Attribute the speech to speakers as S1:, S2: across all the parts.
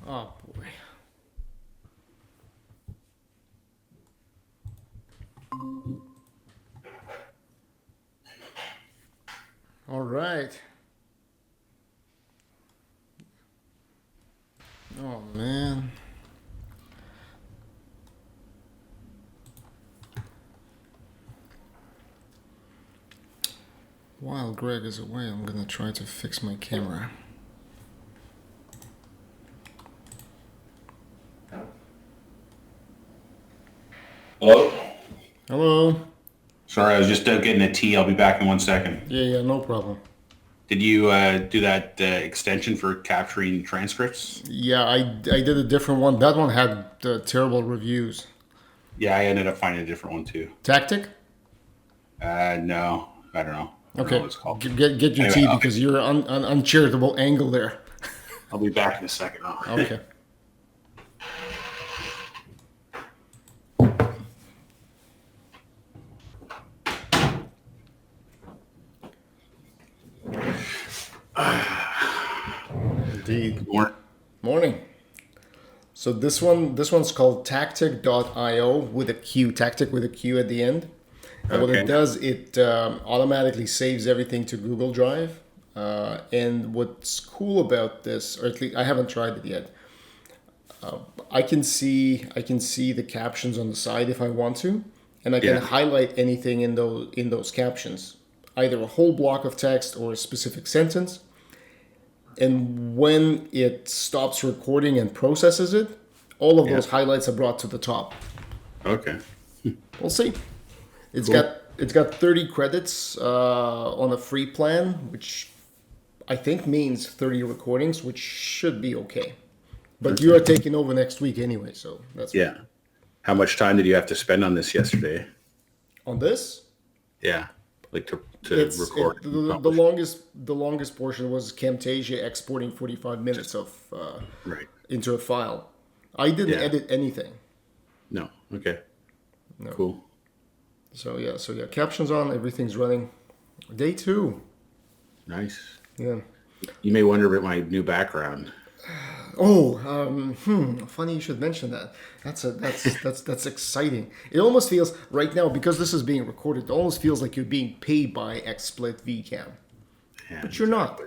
S1: Oh boy. All right. Oh man. While Greg is away, I'm gonna try to fix my camera.
S2: Hello?
S1: Hello.
S2: Sorry, I was just getting a tea. I'll be back in 1 second.
S1: Yeah, no problem.
S2: Did you do that extension for capturing transcripts?
S1: Yeah, I did a different one. That one had terrible reviews.
S2: Yeah, I ended up finding a different one too.
S1: Tactic?
S2: No, I don't know. I don't know what
S1: Okay.
S2: it's called.
S1: Get your
S2: Anyway,
S1: tea because you're uncharitable angle there.
S2: I'll be back in a second. Oh.
S1: Okay. Indeed.
S2: More.
S1: Morning. So this one's called tactic.io with a Q, tactic with a Q at the end. And what it
S2: Okay.
S1: does, it automatically saves everything to Google Drive. And what's cool about this, or at least I haven't tried it yet, I can see the captions on the side if I want to, and I can
S2: Yeah.
S1: highlight anything in those captions, either a whole block of text or a specific sentence. And when it stops recording and processes it, all of
S2: Yeah.
S1: those highlights are brought to the top.
S2: Okay.
S1: We'll see. It's
S2: Cool.
S1: got it's got 30 credits on a free plan, which I think means 30 recordings, which should be okay. But you are taking over next week anyway, so that's fine.
S2: Yeah. How much time did you have to spend on this yesterday?
S1: On this.
S2: Yeah. Like to
S1: It's
S2: record
S1: the,
S2: and
S1: the
S2: publish.
S1: longest portion was Camtasia exporting 45 minutes of
S2: Right.
S1: into a file. I didn't
S2: Yeah.
S1: edit anything.
S2: No. Okay.
S1: No.
S2: Cool.
S1: So yeah, captions on, everything's running. Day two.
S2: Nice.
S1: Yeah.
S2: You may wonder about my new background.
S1: Oh, funny you should mention that. That's exciting. It almost feels right now because this is being recorded. It almost feels like you're being paid by XSplit VCam,
S2: Yeah,
S1: but you're not.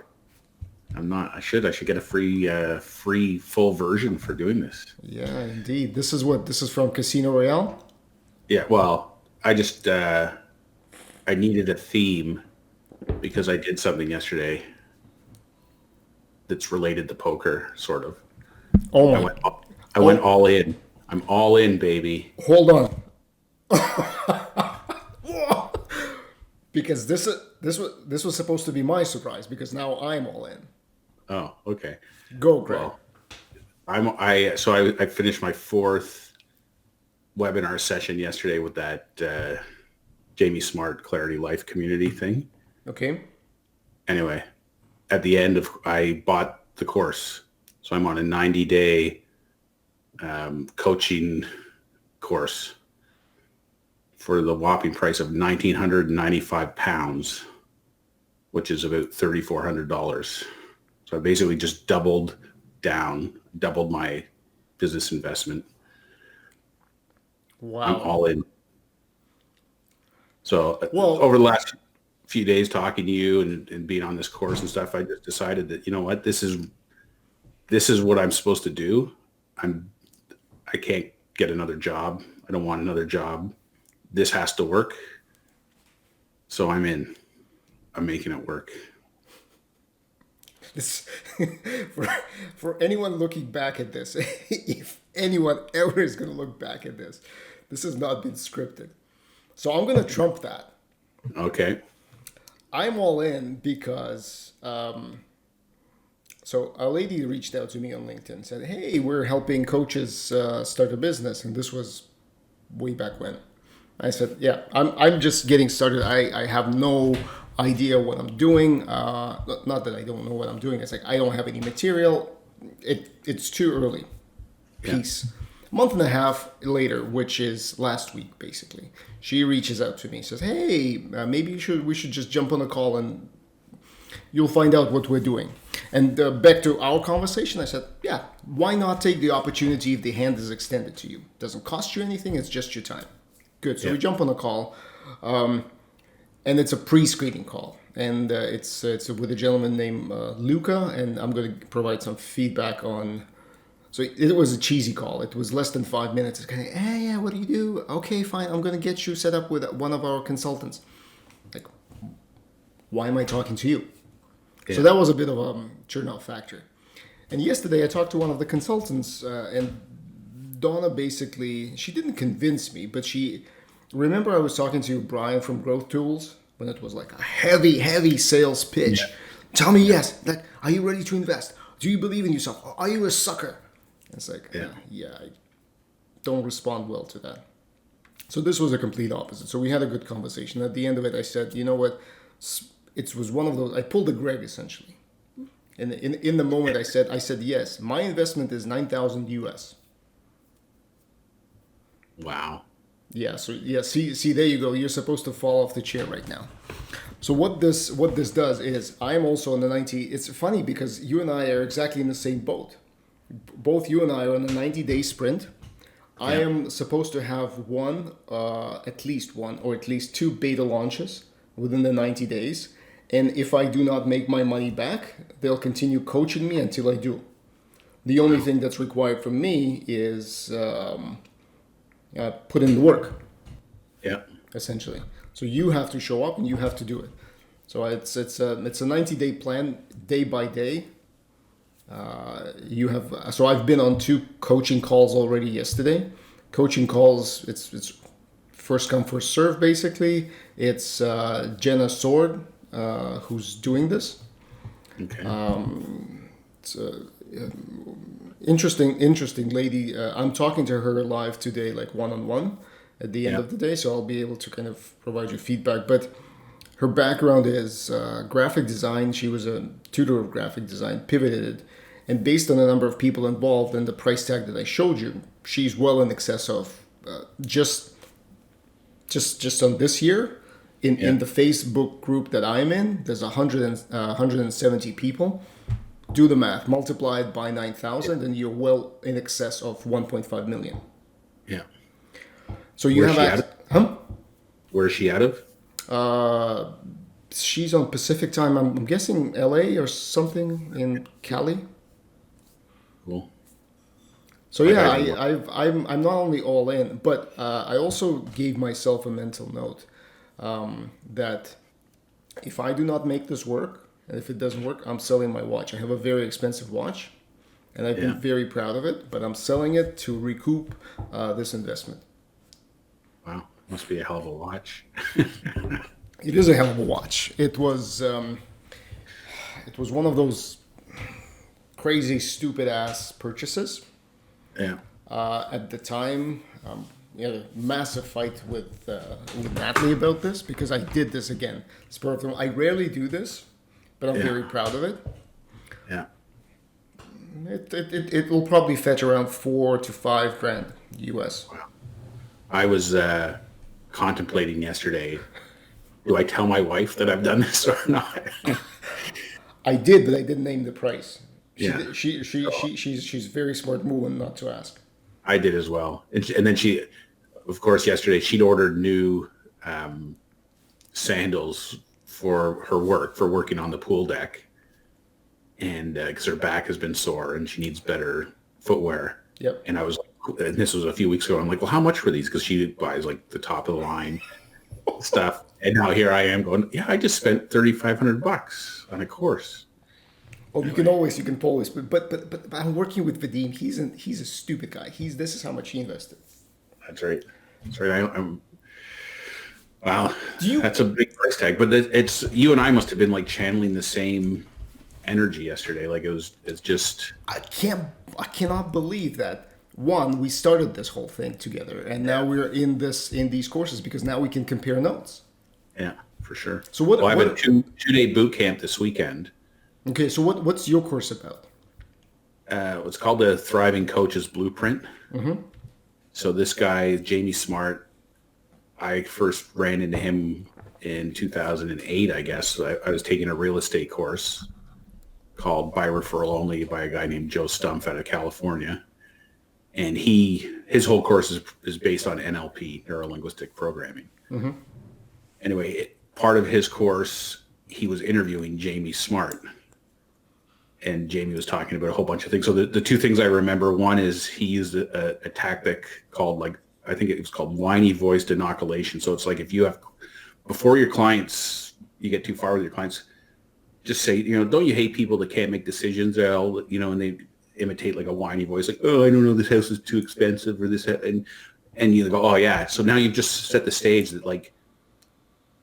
S2: I'm not. I should get a free full version for doing this.
S1: Yeah, indeed. This is from Casino Royale.
S2: Yeah. Well, I needed a theme because I did something yesterday that's related to poker, sort of.
S1: Oh
S2: I
S1: my!
S2: went. I went all in. I'm all in, baby.
S1: Hold on, because this was supposed to be my surprise because now I'm all in.
S2: Oh, okay.
S1: Go, Greg.
S2: Well, I finished my fourth webinar session yesterday with that Jamie Smart Clarity Life community thing.
S1: Okay.
S2: Anyway, at the end of I bought the course, so I'm on a 90-day coaching course for the whopping price of £1,995, which is about $3,400. So I basically just doubled my business investment. I'm
S1: Wow.
S2: all in. So
S1: Well,
S2: over the last few days talking to you and being on this course and stuff, I just decided that, you know what, this is what I'm supposed to do. I can't get another job. I don't want another job. This has to work. So I'm in. I'm making it work.
S1: this for for anyone looking back at this, if anyone ever is going to look back at this has not been scripted. So I'm going to trump that.
S2: Okay.
S1: I'm all in because so a lady reached out to me on LinkedIn, said, "Hey, we're helping coaches start a business," and this was way back when. I said, "Yeah, I'm just getting started. I have no idea what I'm doing. Not that I don't know what I'm doing. It's like I don't have any material. It's too early."
S2: Yeah.
S1: Peace. A month and a half later, which is last week, basically, she reaches out to me, says, "Hey, maybe we should just jump on a call and you'll find out what we're doing." And back to our conversation, I said, yeah, why not take the opportunity if the hand is extended to you? Doesn't cost you anything, it's just your time. Good. So we jump on a call, and it's a pre-screening call. And it's with a gentleman named Luca, and I'm going to provide some feedback on. So it was a cheesy call. It was less than 5 minutes. It's kind of, hey, yeah, what do you do? Okay, fine. I'm going to get you set up with one of our consultants. Like, why am I talking to you? Yeah. So that was a bit of a turnout factor. And yesterday I talked to one of the consultants, and Donna basically, she didn't convince me, but remember I was talking to Brian from Growth Tools when it was like a heavy sales pitch. Yeah. Tell me yes. Like, are you ready to invest? Do you believe in yourself? Are you a sucker? It's like, I don't respond well to that. So this was a complete opposite. So we had a good conversation. At the end of it, I said, you know what? It was one of those, I pulled a Greg essentially. In the moment I said, yes, my investment is 9,000 US.
S2: Wow.
S1: Yeah. So yeah, see, there you go. You're supposed to fall off the chair right now. So what this does is I'm also on the 90. It's funny because you and I are exactly in the same boat. Both you and I are on a 90-day sprint. Yeah. I am supposed to have at least one or at least two beta launches within the 90 days. And if I do not make my money back, they'll continue coaching me until I do. The only thing that's required from me is put in the work.
S2: Yeah.
S1: Essentially. So you have to show up and you have to do it. So it's a 90-day plan, day by day. So I've been on 2 coaching calls already yesterday. Coaching calls, it's first come first serve basically. It's Jenna Sword who's doing this.
S2: Okay.
S1: It's interesting lady. I'm talking to her live today, like one-on-one at the end of the day, so I'll be able to kind of provide you feedback. But her background is graphic design. She was a tutor of graphic design, pivoted it, and based on the number of people involved and the price tag that I showed you, she's well in excess of just on this year. In the Facebook group that I'm in, there's 170 people. Do the math, multiply it by 9,000, and you're well in excess of 1.5 million.
S2: Yeah.
S1: So you have
S2: Where is she out of?
S1: She's on Pacific time. I'm guessing LA or something in Cali.
S2: Cool.
S1: So yeah, I'm not only all in, but I also gave myself a mental note that if I do not make this work, and if it doesn't work, I'm selling my watch. I have a very expensive watch, and I've been very proud of it, but I'm selling it to recoup this investment.
S2: Wow, must be a hell of a watch.
S1: It is a hell of a watch. It was one of those crazy, stupid ass purchases.
S2: Yeah.
S1: At the time, we had a massive fight with Natalie about this because I did this again. I rarely do this, but I'm very proud of it.
S2: Yeah.
S1: It will probably fetch around $4,000 to $5,000 US.
S2: Wow. I was contemplating yesterday. Do I tell my wife that I've done this or not?
S1: I did, but I didn't name the price. She's very smart moving not to ask.
S2: I did as well, and then she, of course, yesterday she'd ordered new sandals for her working on the pool deck, and because her back has been sore and she needs better footwear.
S1: Yep.
S2: And I was like, and this was a few weeks ago. I'm like, well, how much for these? Because she buys like the top of the line stuff, and now here I am going, yeah, I just spent $3,500 on a course.
S1: Well, anyway. You can always, but I'm working with Vadim. He's a stupid guy. This is how much he invested.
S2: That's right. I'm wow. That's a big price tag. But it's you and I must have been like channeling the same energy yesterday. Like it's just.
S1: I cannot believe that. One, we started this whole thing together, and now we're in these courses because now we can compare notes.
S2: Yeah, for sure.
S1: So I
S2: have a two-day boot camp this weekend.
S1: Okay, so what's your course about?
S2: It's called the Thriving Coaches Blueprint. Mm-hmm. So this guy, Jamie Smart, I first ran into him in 2008, I guess. So I was taking a real estate course called By Referral Only by a guy named Joe Stumpf out of California. And his whole course is based on NLP, neuro linguistic programming. Anyway, part of his course, he was interviewing Jamie Smart. And Jamie was talking about a whole bunch of things. So the two things I remember, one is he used a tactic called, like, I think it was called whiny voiced inoculation. So it's like, if you have, before your clients, you get too far with your clients, just say, don't you hate people that can't make decisions? And they imitate like a whiny voice, like, oh, I don't know, this house is too expensive, or this, and you go, oh yeah. So now you've just set the stage that, like,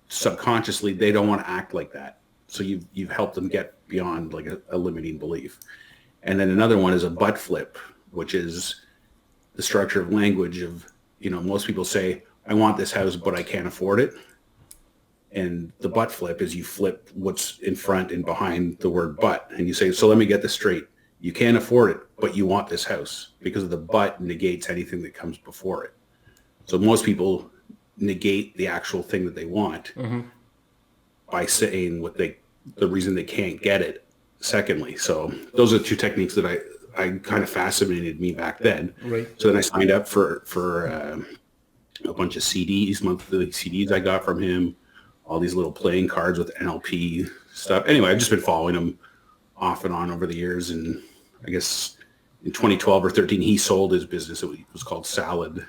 S2: subconsciously they don't want to act like that. So you've helped them get beyond like a limiting belief. And then another one is a butt flip, which is the structure of language of, most people say, I want this house, but I can't afford it. And the butt flip is you flip what's in front and behind the word but, and you say, so let me get this straight. You can't afford it, but you want this house, because of the but negates anything that comes before it. So most people negate the actual thing that they want by saying the reason they can't get it. Secondly, so those are two techniques that I kind of fascinated me back then.
S1: Right.
S2: So then I signed up for a bunch of CDs, monthly CDs I got from him, all these little playing cards with NLP stuff. Anyway, I've just been following him off and on over the years. And I guess in 2012 or 13, he sold his business. It was called Salad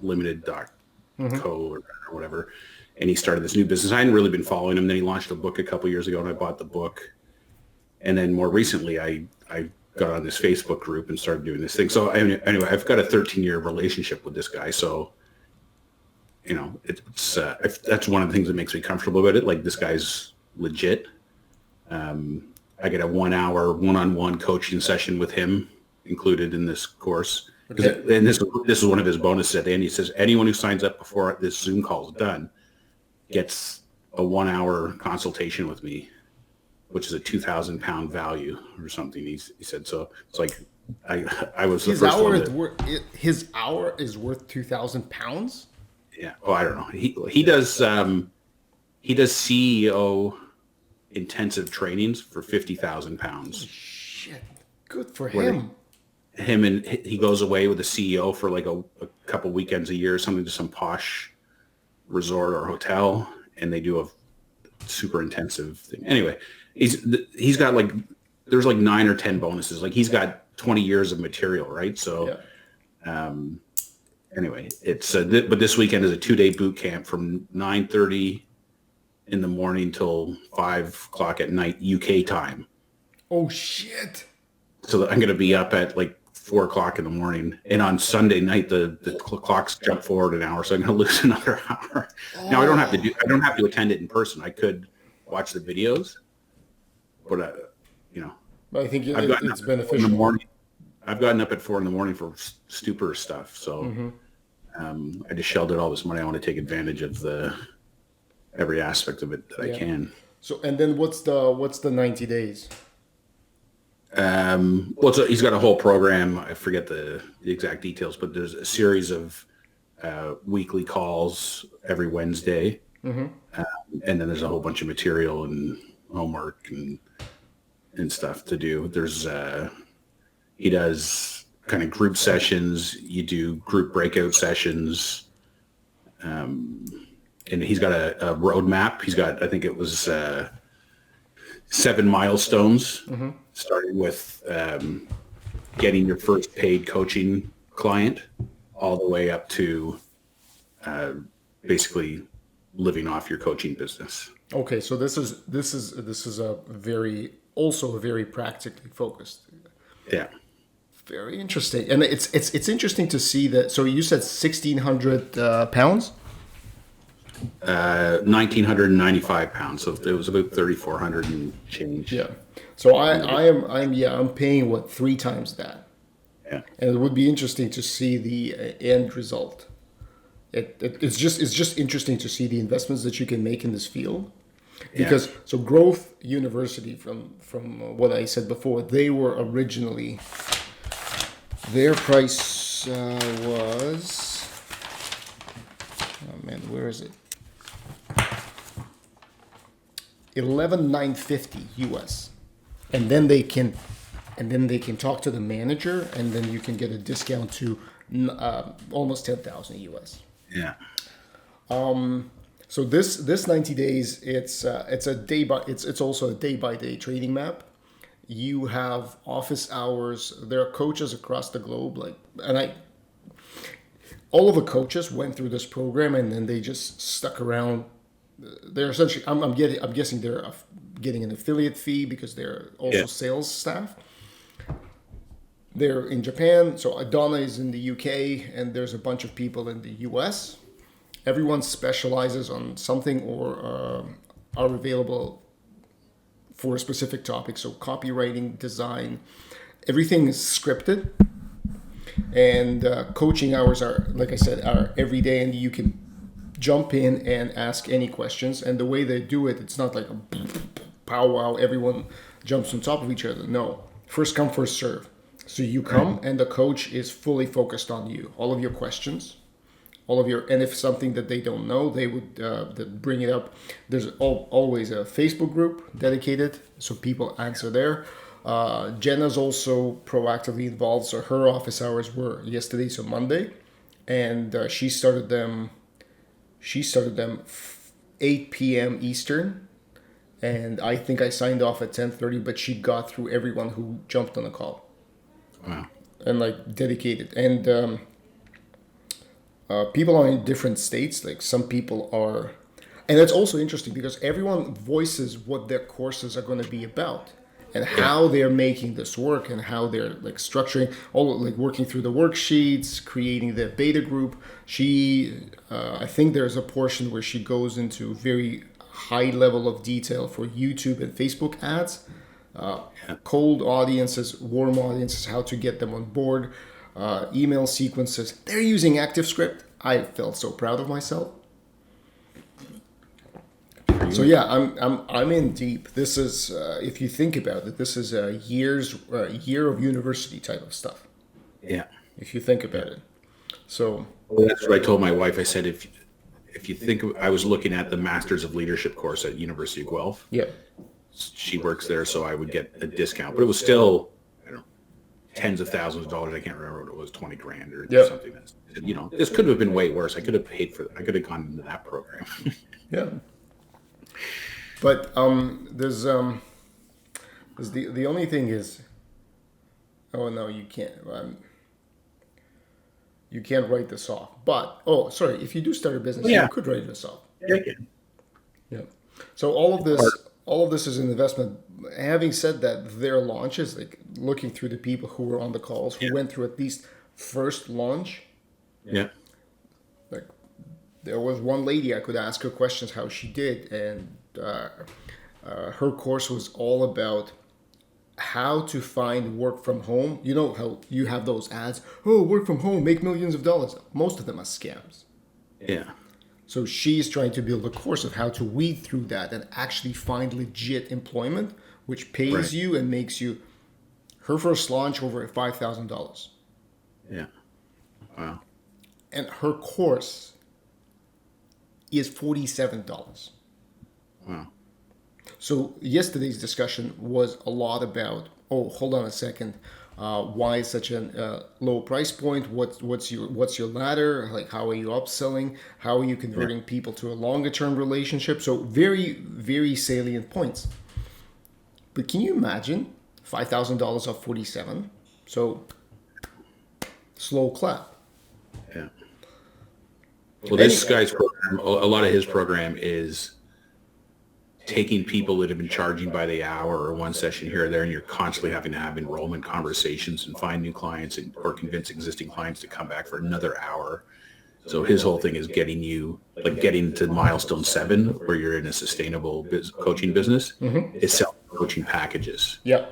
S2: Limited Co. or whatever. And he started this new business. I hadn't really been following him. Then he launched a book a couple years ago, and I bought the book. And then more recently, I got on this Facebook group and started doing this thing. So anyway, I've got a 13-year relationship with this guy. So, it's that's one of the things that makes me comfortable about it. Like, this guy's legit. I get a 1 hour one-on-one coaching session with him included in this course. Okay. And this is one of his bonuses at the end. He says, anyone who signs up before this Zoom call is done gets a 1 hour consultation with me, which is a 2,000 pound value or something. He said, so it's like, I was the
S1: his
S2: first
S1: hour
S2: one.
S1: His hour is worth 2,000 pounds.
S2: Yeah. Oh, I don't know. He does CEO intensive trainings for 50,000 pounds.
S1: Shit. Good for him.
S2: And he goes away with the CEO for like a couple weekends a year, something to some posh resort or hotel, and they do a super intensive thing. Anyway, he's got like, there's like 9 or 10 bonuses. Like, he's got 20 years of material, right? So, anyway, it's but this weekend is a 2-day boot camp from 9:30 in the morning till 5 o'clock at night UK time.
S1: Oh shit!
S2: So I'm going to be up at like 4 o'clock in the morning, and on Sunday night the clocks jump forward an hour, so I'm going to lose another hour. Now I don't have to attend it in person. I could watch the videos, but
S1: But I think it's beneficial.
S2: In the morning, I've gotten up at 4 in the morning for stupor stuff. So I just shelled out all this money. I want to take advantage of every aspect of it that I can. So,
S1: and then what's the 90 days?
S2: He's got a whole program. I forget the exact details, but there's a series of weekly calls every Wednesday. And then there's a whole bunch of material and homework and stuff to do. There's he does kind of group sessions. You do group breakout sessions. And he's got a roadmap. He's got, I think it was 7 milestones, starting with getting your first paid coaching client, all the way up to basically living off your coaching business.
S1: Okay, so this is a very practically focused.
S2: Yeah.
S1: Very interesting, and it's interesting to see that. So you said 1,600 pounds.
S2: 1,995 pounds, so it was about 3,400 and change.
S1: Yeah. So I'm paying what 3 times that.
S2: Yeah.
S1: And it would be interesting to see the end result. It's just interesting to see the investments that you can make in this field, because so Growth University, from what I said before, they were originally, their price was, oh man, where is it? $11,950 US. and then they can talk to the manager, and then you can get a discount to almost 10,000 US.
S2: Yeah.
S1: So this 90 days, it's also a day by day trading map. You have office hours. There are coaches across the globe, all of the coaches went through this program, and then they just stuck around. They're essentially, I'm guessing they're getting an affiliate fee because they're also sales staff. They're in Japan, so Donna is in the UK, and there's a bunch of people in the US. Everyone specializes on something or are available for a specific topic. So copywriting, design, everything is scripted. And coaching hours are, like I said, are every day, and you can jump in and ask any questions. And the way they do it, it's not like a powwow, everyone jumps on top of each other. No, first come, first serve. So you come, and the coach is fully focused on you, all of your questions, and if something that they don't know, they would bring it up. There's always a Facebook group dedicated, so people answer there. Jenna's also proactively involved, so her office hours were yesterday, so Monday, and she started them 8 p.m. Eastern, and I think I signed off at 10:30, but she got through everyone who jumped on the call.
S2: Wow.
S1: And dedicated, and people are in different states. Like some people are, and it's also interesting because everyone voices what their courses are going to be about and how they're making this work and how they're structuring working through the worksheets, creating the beta group. I think there's a portion where she goes into very high level of detail for YouTube and Facebook ads, cold audiences, warm audiences, how to get them on board. Email sequences. They're using ActiveScript. I felt so proud of myself. So yeah, I'm in deep. This is if you think about it, this is a year of university type of stuff.
S2: Yeah.
S1: If you think about it. So
S2: that's what I told my wife. I said if you think I was looking at the Masters of Leadership course at University of Guelph.
S1: Yeah.
S2: She works there, so I would get a discount, but it was still tens of thousands of dollars. I can't remember what it was, 20 grand or something. That's, this could have been way worse. I could have paid for I could have gone into that program.
S1: Yeah. But there's the only thing is, oh no, you can't. You can't write this off. But if you do start a business, you could write this off. Yeah. So all of this is an investment. Having said that, their launches, looking through the people who were on the calls, who went through at least first launch.
S2: Yeah.
S1: There was one lady I could ask her questions how she did, and her course was all about how to find work from home. You know how you have those ads, work from home, make millions of dollars. Most of them are scams.
S2: Yeah.
S1: So she's trying to build a course of how to weed through that and actually find legit employment, which pays you and makes you. Her first launch over $5,000.
S2: Yeah. Wow.
S1: And her course is $47.
S2: Wow.
S1: So yesterday's discussion was a lot about, hold on a second, why is such a low price point? What's your ladder? How are you upselling? How are you converting people to a longer term relationship? So very, very salient points. But can you imagine $5,000 off 47? So slow clap.
S2: Yeah. Well, this guy's program, a lot of his program is taking people that have been charging by the hour or one session here or there, and you're constantly having to have enrollment conversations and find new clients or convince existing clients to come back for another hour. So his whole thing is getting to milestone 7, where you're in a sustainable coaching business, is selling coaching packages.
S1: Yeah.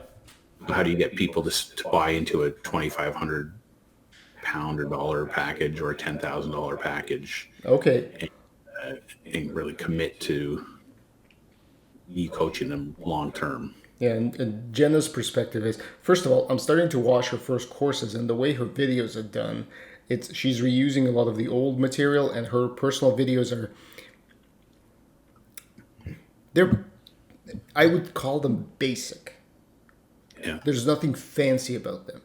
S2: How do you get people to buy into a $2,500 or dollar package or a $10,000 package?
S1: Okay.
S2: And really commit to you coaching them long term.
S1: Yeah, and Jenna's perspective is, first of all, I'm starting to watch her first courses, and the way her videos are done, she's reusing a lot of the old material, and her personal videos I would call them basic.
S2: Yeah.
S1: There's nothing fancy about them.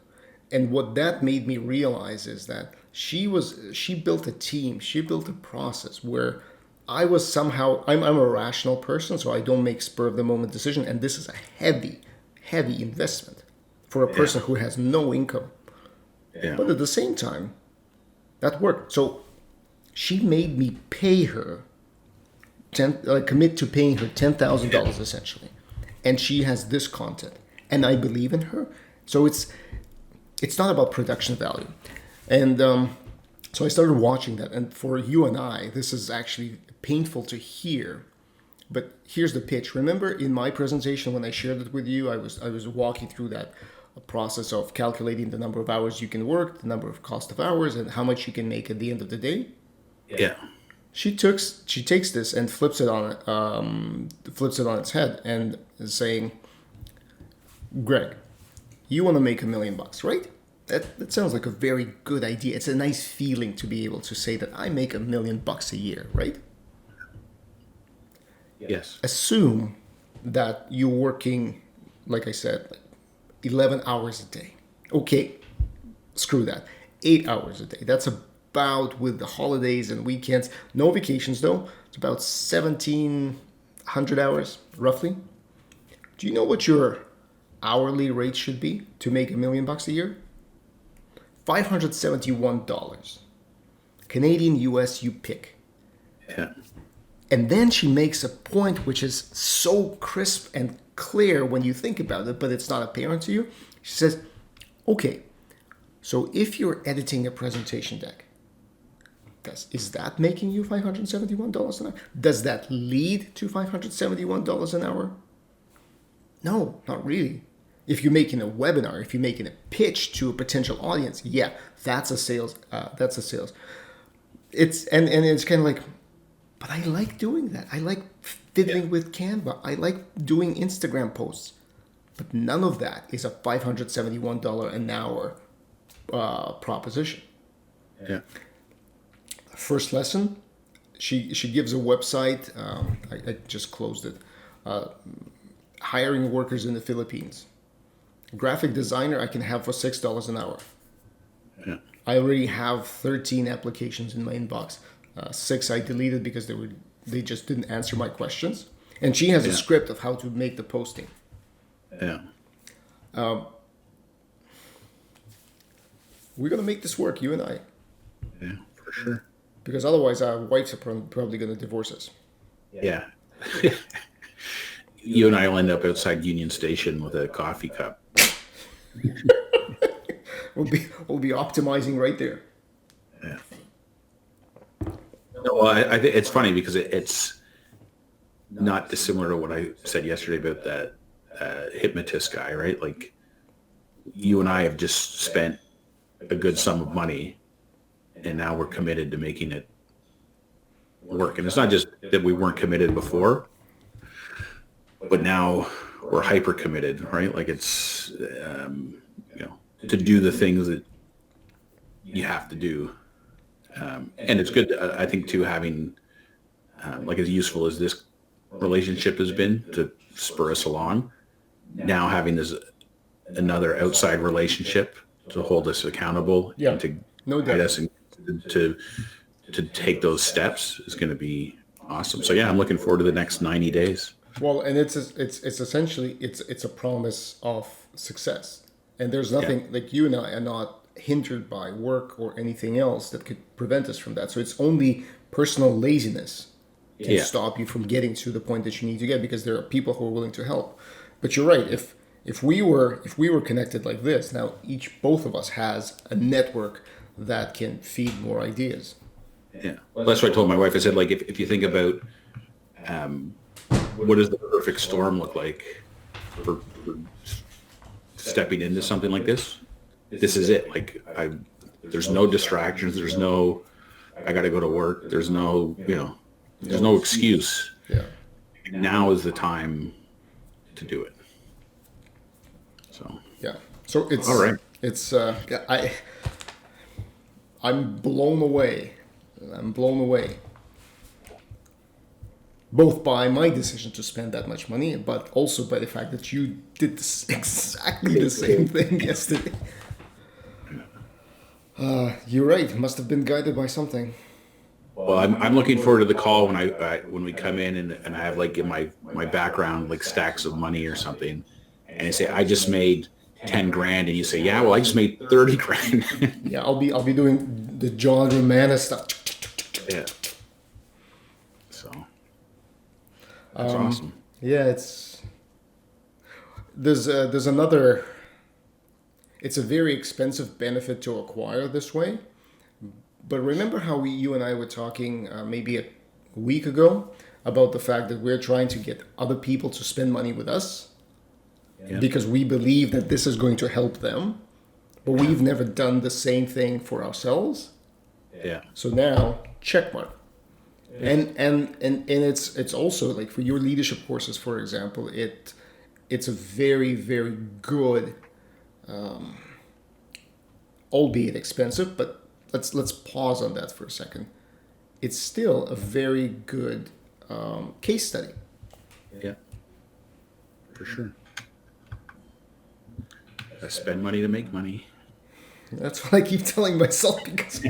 S1: And what that made me realize is that she built a team, she built a process where I was somehow I'm a rational person, so I don't make spur of the moment decision, and this is a heavy investment for a person who has no income.
S2: Yeah.
S1: But at the same time, that worked. So she made me pay her commit to paying her $10,000 essentially, and she has this content, and I believe in her. So it's not about production value, and so I started watching that. And for you and I, this is actually painful to hear, but here's the pitch. Remember in my presentation when I shared it with you, I was walking through that process of calculating the number of hours you can work, the number of cost of hours, and how much you can make at the end of the day.
S2: Yeah.
S1: She takes this and flips it on its head and is saying, Greg, you want to make $1 million, right? That sounds like a very good idea. It's a nice feeling to be able to say that I make $1 million a year, right?
S2: Yes.
S1: Assume that you're working, like I said, 11 hours a day. Okay, screw that. 8 hours a day. That's about, with the holidays and weekends, no vacations though, it's about 1,700 hours, roughly. Do you know what your hourly rate should be to make $1 million a year? $571. Canadian, US, you pick.
S2: Yeah.
S1: And then she makes a point which is so crisp and clear when you think about it, but it's not apparent to you. She says, okay, so if you're editing a presentation deck, is that making you $571 an hour? Does that lead to $571 an hour? No, not really. If you're making a webinar, if you're making a pitch to a potential audience, yeah, that's a sales. It's and it's kind of like, but I like doing that. I like fiddling with Canva. I like doing Instagram posts. But none of that is a $571 an hour proposition.
S2: Yeah.
S1: First lesson, she gives a website. I just closed it. Hiring workers in the Philippines. Graphic designer I can have for $6 an hour.
S2: Yeah.
S1: I already have 13 applications in my inbox. 6 I deleted because they just didn't answer my questions. And she has a script of how to make the posting.
S2: Yeah.
S1: We're gonna make this work, you and I,
S2: Yeah, for sure.
S1: because otherwise our wives are probably gonna divorce us.
S2: Yeah. You and I will end up outside Union Station with a coffee cup.
S1: We'll be optimizing right there.
S2: Yeah. No, well, I think it's funny because it's not dissimilar to what I said yesterday about that hypnotist guy, right? Like, you and I have just spent a good sum of money, and now we're committed to making it work. And it's not just that we weren't committed before, but now we're hyper committed, right? Like, it's to do the things that you have to do. And it's good, I think, too, having like as useful as this relationship has been to spur us along, now having this another outside relationship to hold us accountable
S1: Yeah,
S2: and to
S1: no
S2: guide
S1: doubt.
S2: us and to take those steps is going to be awesome. So yeah, I'm looking forward to the next 90 days.
S1: Well, and it's essentially it's a promise of success, and there's nothing like you and I are not hindered by work or anything else that could prevent us from that. So it's only personal laziness can stop you from getting to the point that you need to get, because there are people who are willing to help. But you're right. If we were connected like this, now both of us has a network that can feed more ideas.
S2: Yeah. Well, that's what I told my wife. I said, like, if you think about what does the perfect storm look like for stepping into something like this? This is it. Like, there's no distractions. There's no, I got to go to work. There's no, there's no excuse.
S1: Yeah.
S2: Now is the time to do it. So.
S1: Yeah. So it's
S2: All right.
S1: It's I'm blown away. I'm blown away. both by my decision to spend that much money, but also by the fact that you did exactly the same thing yesterday. You're right. Must have been guided by something.
S2: Well, I'm looking forward to the call when when we come in and I have like in my background like stacks of money or something, and I say I just made 10 grand, and you say, yeah, well, I just made 30 grand.
S1: Yeah, I'll be doing the John Romana stuff.
S2: Yeah. So that's awesome.
S1: Yeah, there's another. It's a very expensive benefit to acquire this way. But remember how you and I were talking maybe a week ago about the fact that we're trying to get other people to spend money with us because we believe that this is going to help them, but we've never done the same thing for ourselves.
S2: Yeah.
S1: So now, check mark. And it's also like for your leadership courses, for example, it's a very, very good, albeit expensive, but let's pause on that for a second. It's still a very good case study.
S2: Yeah. For sure. I spend money to make money.
S1: That's what I keep telling myself because.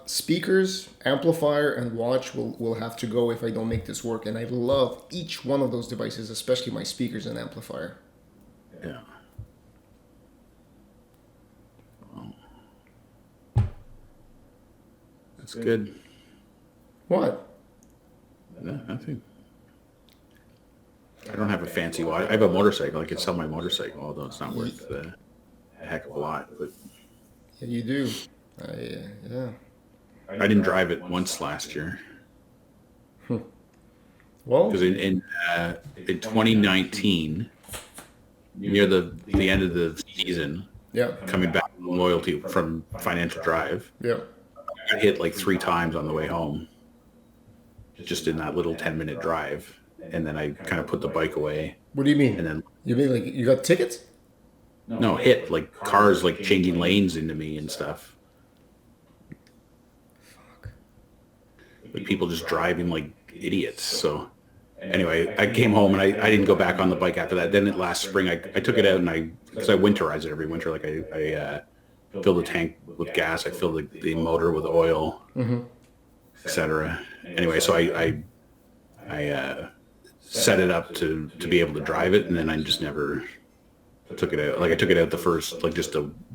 S1: Speakers, amplifier, and watch will have to go if I don't make this work. And I love each one of those devices, especially my speakers and amplifier.
S2: Yeah. That's good.
S1: What?
S2: No, nothing. I don't have a fancy watch. I have a motorcycle. I could sell my motorcycle, although it's not worth a heck of a lot. But
S1: Yeah, you do. Yeah.
S2: I didn't drive it once last year
S1: Well,
S2: because in 2019, near the end of the season,
S1: yeah.
S2: coming back from loyalty from Financial Drive,
S1: Yeah.
S2: I got hit like 3 times on the way home, just in that little 10-minute drive, and then I kind of put the bike away,
S1: What do you mean?
S2: and then
S1: You mean like you got tickets?
S2: no hit like cars like changing lanes into me and stuff. Like people just driving like idiots. So anyway, I came home and I didn't go back on the bike after that. Then last spring, I took it out and because I winterize it every winter. Like I fill the tank with gas. I fill the motor with oil, etc. Anyway, so I set it up to be able to drive it, and then I just never took it out. Like I took it out the first, like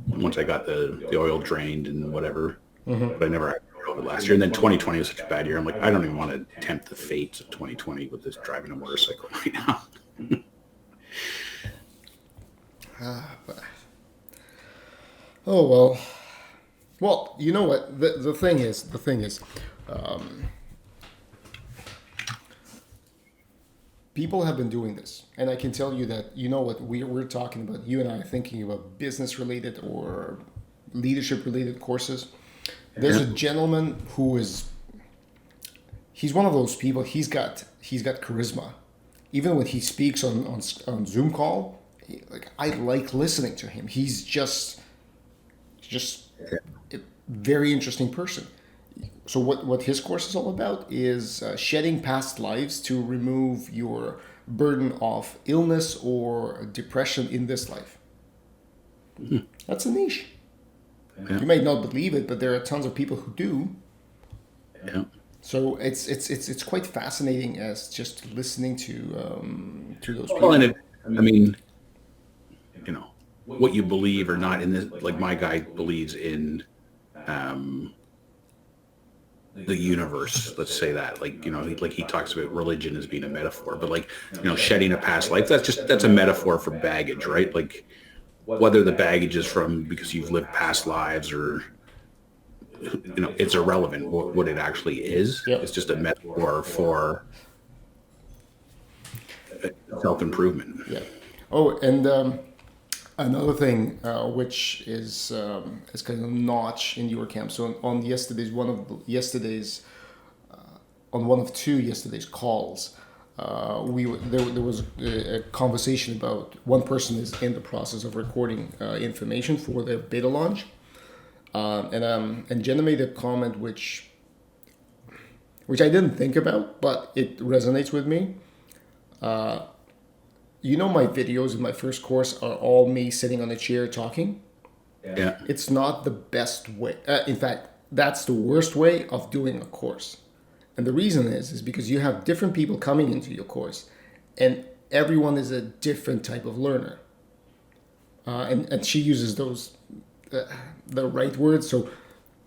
S2: once I got the oil drained and whatever, but I never drove it last year. And then 2020 was such a bad year. I'm like, I don't even want to tempt the fates of 2020 with this driving a motorcycle right now.
S1: Oh well. Well, you know what? The thing is, people have been doing this, and I can tell you that you know what we're talking about. You and I are thinking about business related or leadership related courses. There's a gentleman he's one of those people. He's got charisma. Even when he speaks on Zoom call, I like listening to him. He's just a very interesting person. So what his course is all about is shedding past lives to remove your burden of illness or depression in this life. Mm-hmm. That's a niche. Yeah. You might not believe it, but there are tons of people who do.
S2: Yeah.
S1: So it's quite fascinating as just listening to those people.
S2: Well, and I mean, you know, what you believe or not in this, like my guy believes in the universe, let's say that, like, you know, he talks about religion as being a metaphor, but like, you know, shedding a past life, that's a metaphor for baggage, right? Like whether the baggage is from because you've lived past lives or, you know, it's irrelevant what it actually is. Yep. It's just a metaphor for self-improvement.
S1: Yeah. Oh, and another thing, which is kind of notch in your camp. So on one of two yesterday's calls, there was a conversation about one person is in the process of recording information for the beta launch, and Jenna made a comment which which I didn't think about, but it resonates with me. My videos in my first course are all me sitting on a chair talking.
S2: Yeah.
S1: It's not the best way. In fact, that's the worst way of doing a course. And the reason is because you have different people coming into your course, and everyone is a different type of learner. And she uses the right words. So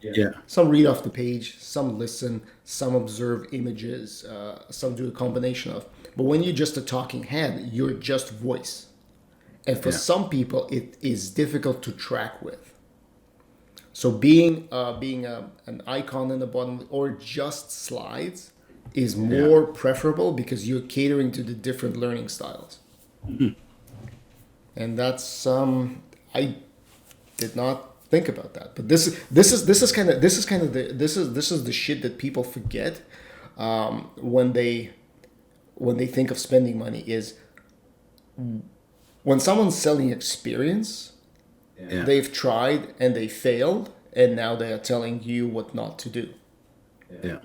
S2: Yeah.
S1: some read off the page, some listen, some observe images, some do a combination of. But when you're just a talking head, you're just voice. And for some people, it is difficult to track with. So being an icon in the bottom or just slides is more preferable because you're catering to the different learning styles. And that's I did not think about that. But this is kind of the shit that people forget when they think of spending money is when someone's selling experience, they've tried and they failed, and now they are telling you what not to do.
S2: Yeah.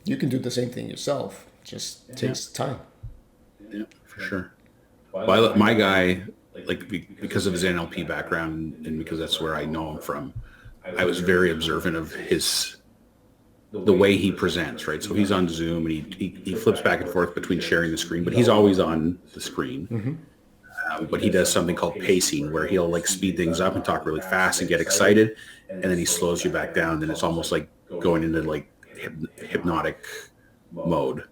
S1: You can do the same thing yourself. Just takes time.
S2: Yeah, for sure. Well, my guy, like because of his NLP background and because that's where I know him from, I was very observant of the way he presents, right? So he's on Zoom and he flips back and forth between sharing the screen, but he's always on the screen. But he does something called pacing where he'll like speed things up and talk really fast and get excited. And then he slows you back down. Then it's almost like going into like hypnotic mode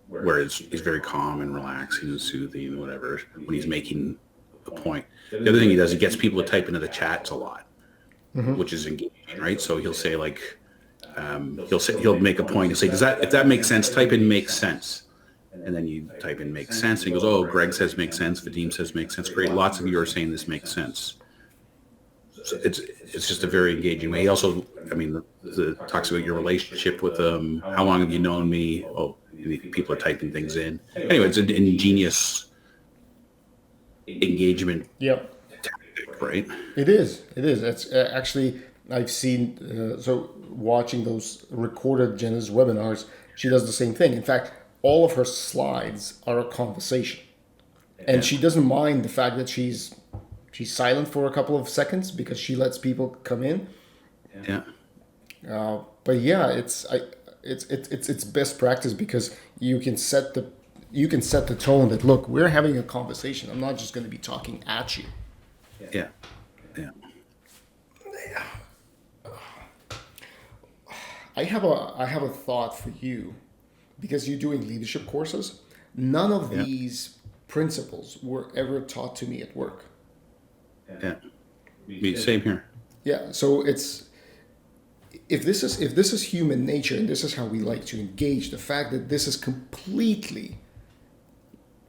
S2: where he's very calm and relaxing and soothing and whatever when he's making a point. The other thing he does, he gets people to type into the chats a lot, which is engaging, right? So he'll say like, he'll make a point and say, if that makes sense, type in makes sense. And then you type in makes sense. And he goes, oh, Greg says makes sense. Vadim says makes sense. Great. Lots of you are saying this makes sense. So it's just a very engaging way. He also, talks about your relationship with them. How long have you known me? Oh, people are typing things in. Anyway, it's an ingenious engagement tactic, right?
S1: It is. It's actually, I've seen, so watching those recorded Jenna's webinars, she does the same thing. In fact, all of her slides are a conversation. And she doesn't mind the fact that she's silent for a couple of seconds because she lets people come in.
S2: Yeah.
S1: But yeah, it's best practice because you can set the tone that, look, we're having a conversation. I'm not just going to be talking at you.
S2: Yeah. Yeah.
S1: I have a thought for you because you're doing leadership courses. None of these principles were ever taught to me at work.
S2: Yeah. Same here.
S1: Yeah. So it's if this is human nature and this is how we like to engage, the fact that this is completely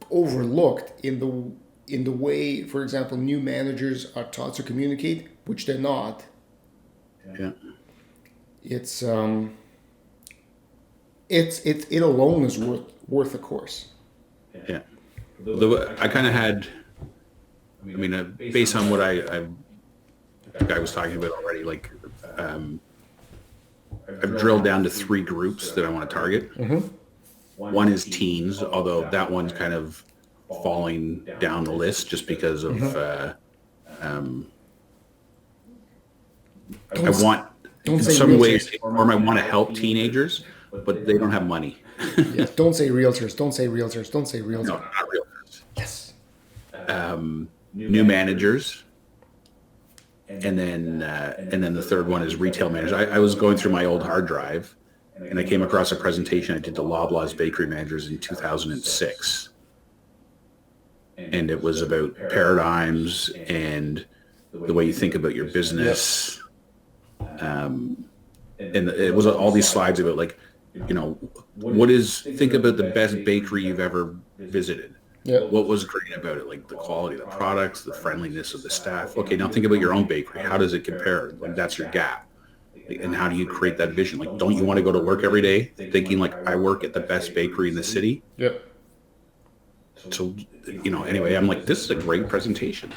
S1: overlooked in the way, for example, new managers are taught to communicate, which they're not.
S2: Yeah.
S1: It alone is worth a course.
S2: Yeah. I kind of had, based on what I was talking about already, like I've drilled down to 3 groups that I want to target. One is teens, although that one's kind of falling down the list just because of I want, in some ways, or I want to help teenagers, but they don't have money.
S1: Yes, don't say realtors. Don't say realtors. Don't say realtors.
S2: No, not realtors.
S1: Yes.
S2: New managers, and then the third one is retail managers. I was going through my old hard drive, and I came across a presentation I did to Loblaws bakery managers in 2006, and it was about paradigms and the way you think about your business. And it was all these slides about like, think about the best bakery you've ever visited.
S1: Yeah.
S2: What was great about it? Like the quality of the products, the friendliness of the staff. Okay, now think about your own bakery. How does it compare? Like that's your gap. And how do you create that vision? Like, don't you want to go to work every day thinking like I work at the best bakery in the city?
S1: Yeah.
S2: So, anyway, I'm like, this is a great presentation.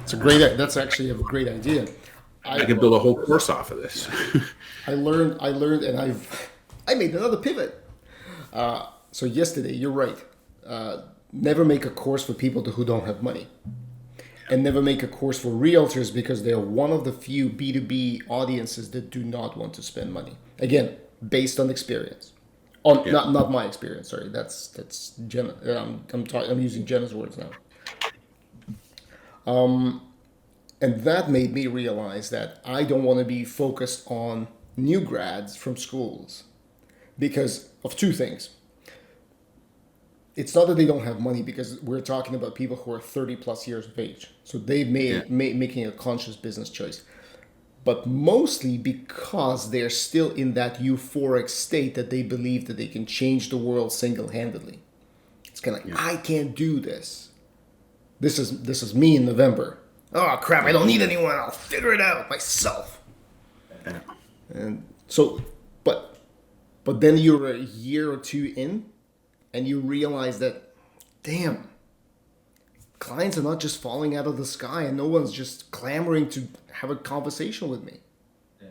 S1: That's actually a great idea.
S2: I could build a whole course off of this.
S1: I learned, and I made another pivot. So yesterday, you're right. Never make a course for people who don't have money. And never make a course for realtors because they are one of the few B2B audiences that do not want to spend money. Again, based on experience. Not my experience, sorry. That's Jenna. I'm using Jenna's words now. And that made me realize that I don't want to be focused on new grads from schools because of two things. It's not that they don't have money because we're talking about people who are 30 plus years of age. So they've making a conscious business choice. But mostly because they're still in that euphoric state that they believe that they can change the world single-handedly. It's kind of like, I can't do this. This is me in November. Oh crap, I don't need anyone. I'll figure it out myself.
S2: Yeah.
S1: And so, but then you're a year or two in and you realize that, damn, clients are not just falling out of the sky and no one's just clamoring to have a conversation with me.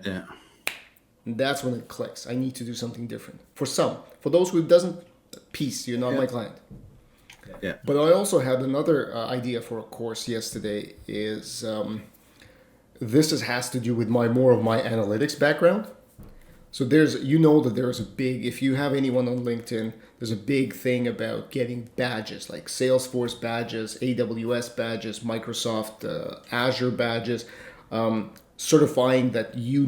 S2: Yeah.
S1: And that's when it clicks. I need to do something different. For some. For those who doesn't, peace, you're not my client.
S2: Yeah.
S1: But I also had another idea for a course yesterday is has to do with more of my analytics background. So that there's a big, if you have anyone on LinkedIn, there's a big thing about getting badges like Salesforce badges, AWS badges, Microsoft Azure badges, certifying that you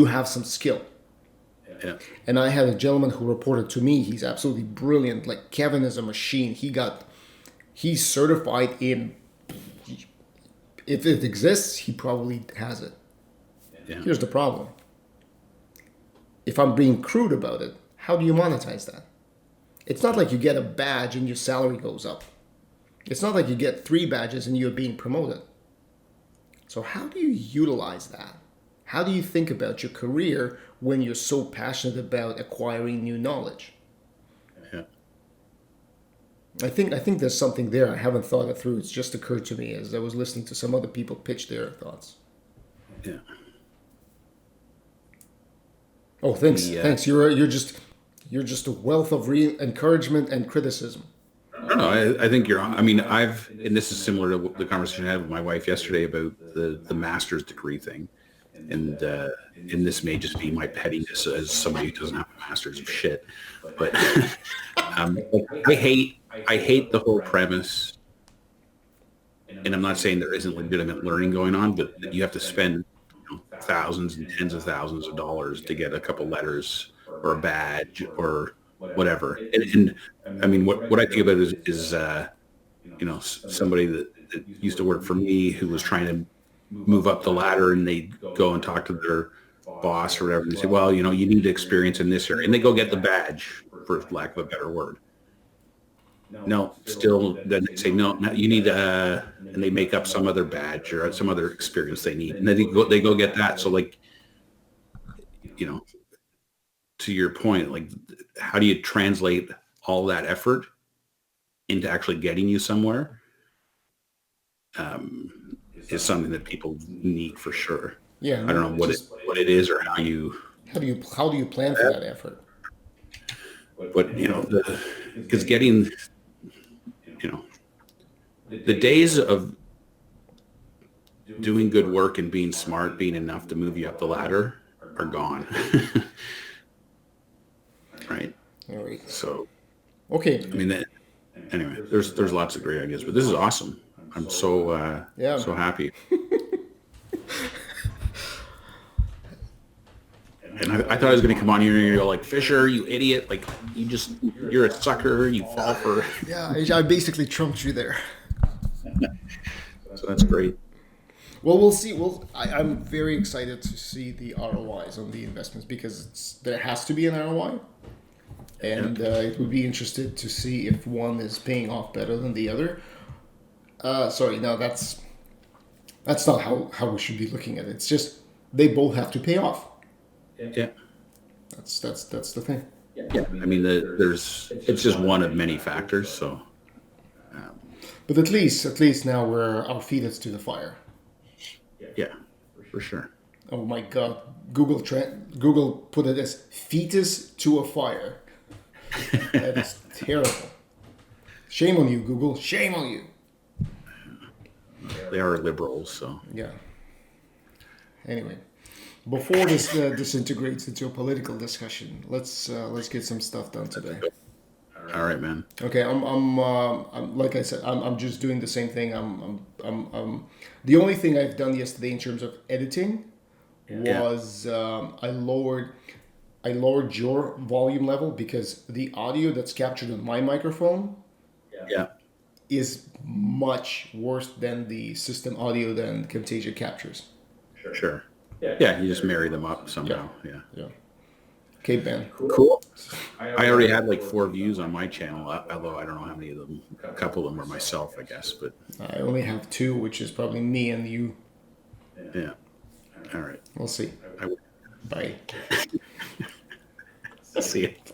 S1: have some skill.
S2: Yeah.
S1: And I had a gentleman who reported to me, he's absolutely brilliant. Like Kevin is a machine. He's certified in, if it exists, he probably has it.
S2: Yeah.
S1: Here's the problem. If I'm being crude about it, how do you monetize that? It's not like you get a badge and your salary goes up. It's not like you get 3 badges and you're being promoted. So how do you utilize that? How do you think about your career when you're so passionate about acquiring new knowledge?
S2: Yeah.
S1: I think there's something there. I haven't thought it through. It's just occurred to me as I was listening to some other people pitch their thoughts.
S2: Yeah.
S1: Oh, thanks. Thanks. You're just a wealth of encouragement and criticism.
S2: No, I think you're on. I mean, and this is similar to the conversation I had with my wife yesterday about the master's degree thing. And this may just be my pettiness as somebody who doesn't have a master's of shit. But I hate the whole premise. And I'm not saying there isn't legitimate learning going on, but that you have to spend thousands and tens of thousands of dollars to get a couple letters or a badge or whatever. And I mean, what I think about is somebody that used to work for me who was trying to move up the ladder, and they go and talk to their boss or whatever, and they say, well, you need experience in this area, and they go get the badge, for lack of a better word. No, still, then they say, no, you need, and they make up some other badge or some other experience they need. And then they go get that. So like, to your point, like, how do you translate all that effort into actually getting you somewhere? Is something that people need for sure.
S1: Yeah.
S2: I don't know what it is or how do you
S1: plan for that effort?
S2: But because getting, the days of doing good work and being smart, being enough to move you up the ladder are gone. Right.
S1: All right.
S2: So,
S1: okay.
S2: I mean, anyway, there's lots of great ideas, but this is awesome. I'm so happy. And I thought I was going to come on here and go like, Fisher, you idiot! Like, you're a sucker. You fall for.
S1: Yeah, I basically trumped you there.
S2: So that's great.
S1: Well, we'll see. I'm very excited to see the ROIs on the investments because there has to be an ROI, and it would be interested to see if one is paying off better than the other. Sorry, no, that's not how we should be looking at it. It's just they both have to pay off.
S2: Yeah.
S1: That's the thing.
S2: Yeah. I mean, it's just one of many factors. So.
S1: But at least now our feet is to the fire.
S2: Yeah, for sure.
S1: Oh my God! Google put it as fetus to a fire. That is terrible. Shame on you, Google. Shame on you.
S2: They are liberals, so.
S1: Yeah. Anyway, before this disintegrates into a political discussion, let's get some stuff done today.
S2: All right, man.
S1: Okay, I'm like I said, I'm just doing the same thing. The only thing I've done yesterday in terms of editing was I lowered your volume level because the audio that's captured on my microphone
S2: Yeah.
S1: is much worse than the system audio than Camtasia captures.
S2: Sure. Yeah, you just marry them up somehow. Yeah.
S1: Yeah. Okay, Ben.
S2: Cool. I already had like 4 views on my channel, although I don't know how many of them. A couple of them were myself, I guess. But
S1: I only have 2, which is probably me and you.
S2: yeah. All right.
S1: We'll see.
S2: I
S1: Bye.
S2: see it.